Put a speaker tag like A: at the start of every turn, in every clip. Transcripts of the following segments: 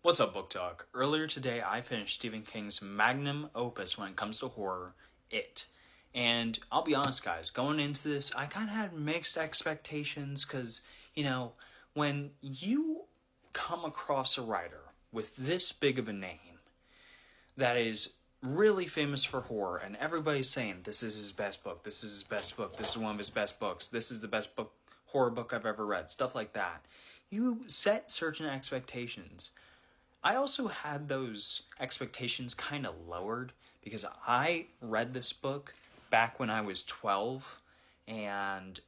A: What's up, Book Talk? Earlier today, I finished Stephen King's magnum opus when it comes to horror, It. And I'll be honest, guys, going into this, I kind of had mixed expectations because, when you come across a writer with this big of a name that is really famous for horror, and everybody's saying, this is his best book, this is his best book, this is one of his best books, this is the best book, horror book I've ever read, stuff like that, you set certain expectations. I also had those expectations kind of lowered because I read this book back when I was 12, and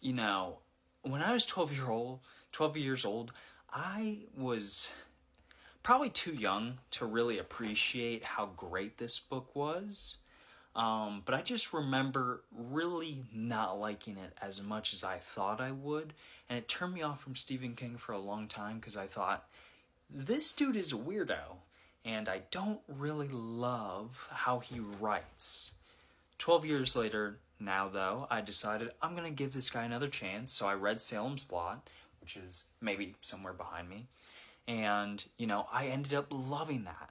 A: when I was 12 years old, I was probably too young to really appreciate how great this book was. But I just remember really not liking it as much as I thought I would, and it turned me off from Stephen King for a long time because I thought, this dude is a weirdo, and I don't really love how he writes. 12 years later, now though, I decided I'm going to give this guy another chance, so I read Salem's Lot, which is maybe somewhere behind me, and, I ended up loving that.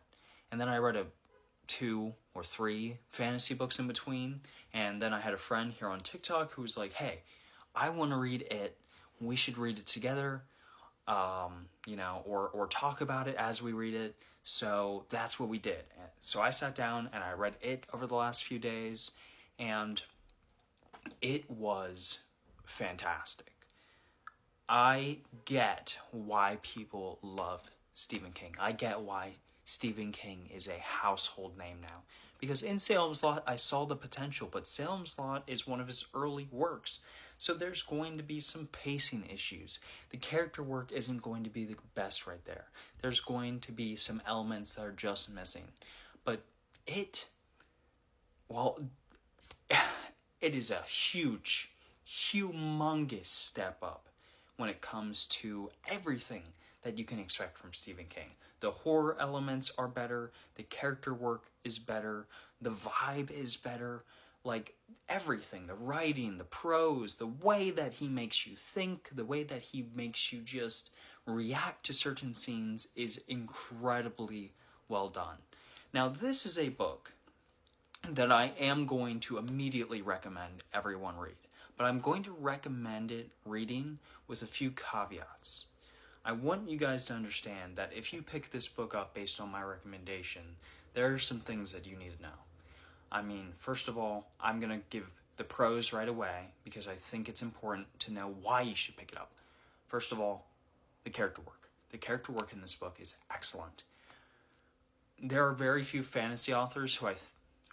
A: And then I read two or three fantasy books in between, and then I had a friend here on TikTok who was like, hey, I want to read it, we should read it together, or talk about it as we read it. So that's what we did. So I sat down and I read it over the last few days, and it was fantastic. I get why people love Stephen King. I get why Stephen King is a household name now. Because in Salem's Lot, I saw the potential, but Salem's Lot is one of his early works. So there's going to be some pacing issues. The character work isn't going to be the best right there. There's going to be some elements that are just missing. But it is a humongous step up when it comes to everything that you can expect from Stephen King. The horror elements are better, the character work is better, the vibe is better, like everything, the writing, the prose, the way that he makes you think, the way that he makes you just react to certain scenes is incredibly well done. Now, this is a book that I am going to immediately recommend everyone read, but I'm going to recommend it reading with a few caveats. I want you guys to understand that if you pick this book up based on my recommendation, there are some things that you need to know. I mean, first of all, I'm going to give the pros right away because I think it's important to know why you should pick it up. First of all, the character work. The character work in this book is excellent. There are very few fantasy authors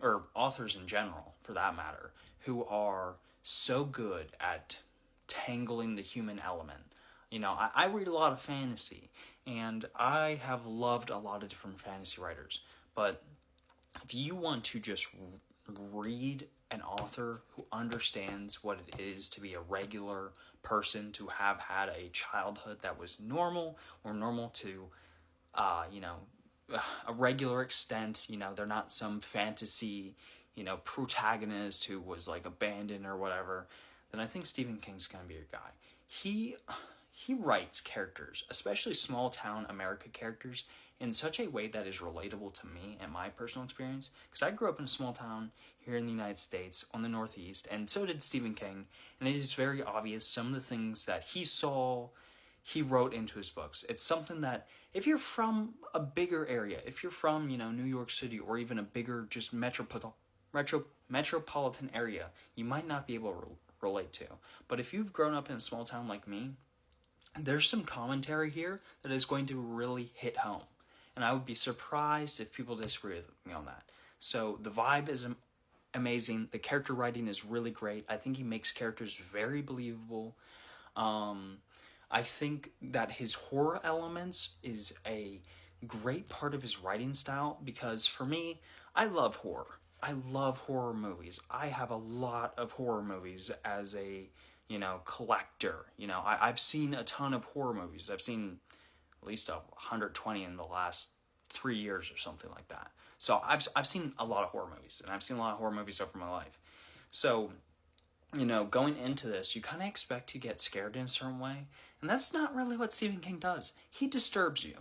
A: or authors in general, for that matter, who are so good at tangling the human element. I read a lot of fantasy, and I have loved a lot of different fantasy writers, but if you want to just read an author who understands what it is to be a regular person, to have had a childhood that was normal or normal to, a regular extent, they're not some fantasy, protagonist who was like abandoned or whatever, then I think Stephen King's gonna be your guy. He writes characters, especially small town America characters, in such a way that is relatable to me and my personal experience. Because I grew up in a small town here in the United States on the Northeast, and so did Stephen King. And it is very obvious some of the things that he saw, he wrote into his books. It's something that if you're from a bigger area, if you're from, New York City or even a bigger just metropolitan area, you might not be able to relate to. But if you've grown up in a small town like me, there's some commentary here that is going to really hit home. And I would be surprised if people disagree with me on that. So the vibe is amazing. The character writing is really great. I think he makes characters very believable. I think that his horror elements is a great part of his writing style because for me, I love horror. I love horror movies. I have a lot of horror movies as a collector. I've seen a ton of horror movies. I've seen at least 120 in the last 3 years or something like that. So I've seen a lot of horror movies, and I've seen a lot of horror movies over my life. So, going into this, you kind of expect to get scared in a certain way, and that's not really what Stephen King does. He disturbs you.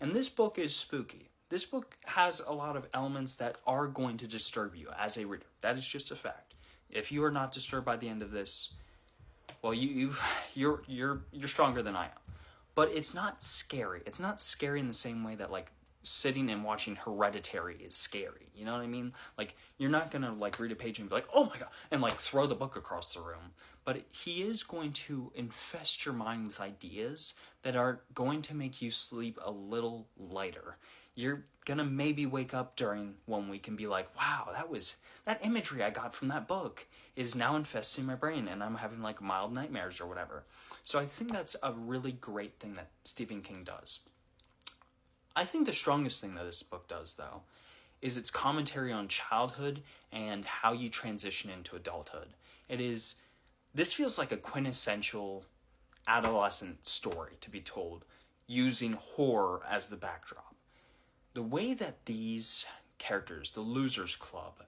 A: And this book is spooky. This book has a lot of elements that are going to disturb you as a reader. That is just a fact. If you are not disturbed by the end of this, well, you're stronger than I am. But it's not scary. It's not scary in the same way that like sitting and watching Hereditary is scary. You know what I mean? Like, you're not gonna like read a page and be like, oh my god, and like throw the book across the room. But he is going to infest your mind with ideas that are going to make you sleep a little lighter. You're gonna maybe wake up during 1 week and be like, wow, that imagery I got from that book is now infesting my brain and I'm having like mild nightmares or whatever. So I think that's a really great thing that Stephen King does. I think the strongest thing that this book does, though, is its commentary on childhood and how you transition into adulthood. This feels like a quintessential adolescent story to be told using horror as the backdrop. The way that these characters, the Losers Club,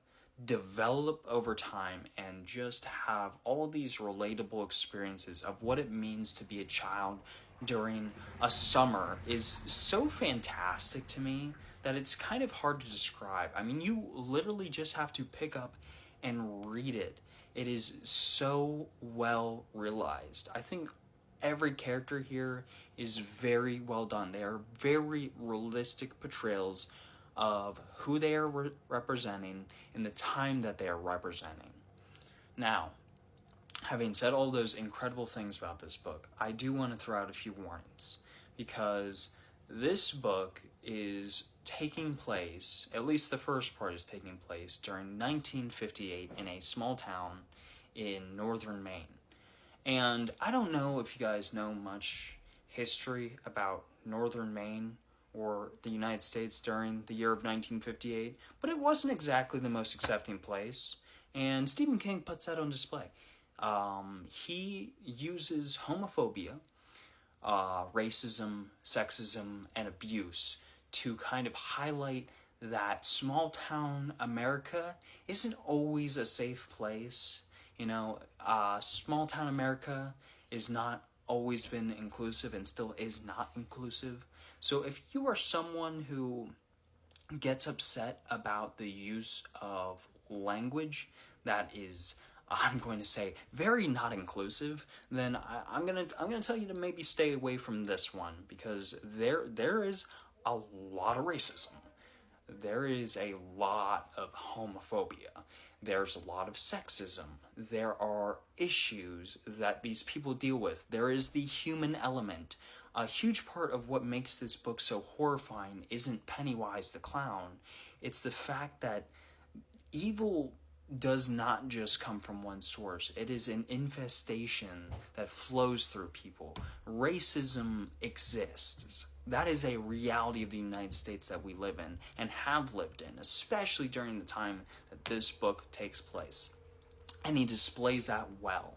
A: develop over time and just have all these relatable experiences of what it means to be a child during a summer is so fantastic to me that it's kind of hard to describe. I mean, you literally just have to pick up and read it. It is so well realized. I think every character here is very well done. They are very realistic portrayals of who they are representing in the time that they are representing. Now, having said all those incredible things about this book, I do want to throw out a few warnings, because this book is taking place, at least the first part is taking place, during 1958 in a small town in northern Maine. And I don't know if you guys know much history about northern Maine or the United States during the year of 1958, but it wasn't exactly the most accepting place, and Stephen King puts that on display. He uses homophobia, racism, sexism, and abuse to kind of highlight that small town America isn't always a safe place. You know, small town America is not always been inclusive and still is not inclusive. So if you are someone who gets upset about the use of language that is, I'm going to say, very not inclusive, then I'm gonna tell you to maybe stay away from this one, because there is a lot of racism. There is a lot of homophobia. There's a lot of sexism. There are issues that these people deal with. There is the human element. A huge part of what makes this book so horrifying isn't Pennywise the clown. It's the fact that evil does not just come from one source. It is an infestation that flows through people. Racism exists. That is a reality of the United States that we live in and have lived in, especially during the time that this book takes place. And he displays that well.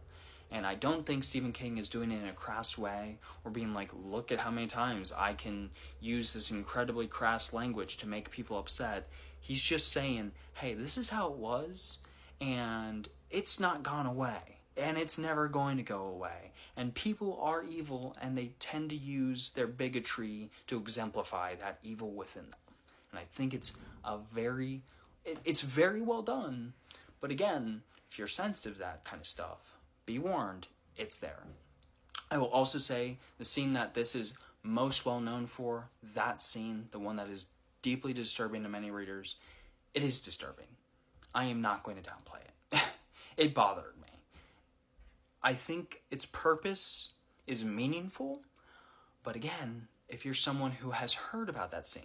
A: And I don't think Stephen King is doing it in a crass way or being like, look at how many times I can use this incredibly crass language to make people upset. He's just saying, hey, this is how it was, and it's not gone away, and it's never going to go away. And people are evil, and they tend to use their bigotry to exemplify that evil within them. And I think it's very well done. But again, if you're sensitive to that kind of stuff, be warned, it's there. I will also say the scene that this is most well known for, that scene, the one that is deeply disturbing to many readers, it is disturbing. I am not going to downplay it. It bothered me. I think its purpose is meaningful, but again, if you're someone who has heard about that scene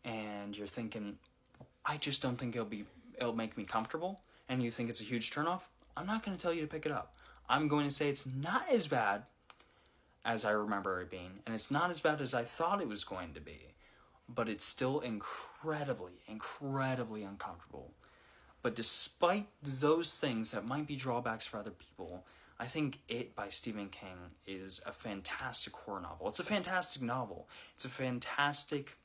A: and you're thinking, I just don't think it'll make me comfortable, and you think it's a huge turnoff, I'm not going to tell you to pick it up. I'm going to say it's not as bad as I remember it being, and it's not as bad as I thought it was going to be, but it's still incredibly, incredibly uncomfortable. But despite those things that might be drawbacks for other people, I think It by Stephen King is a fantastic horror novel. It's a fantastic novel. It's a fantastic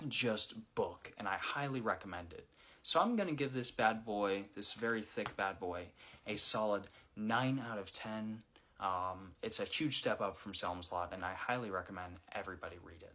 A: just book, and I highly recommend it. So I'm going to give this bad boy, this very thick bad boy, a solid 9 out of 10. It's a huge step up from Salem's Lot, and I highly recommend everybody read it.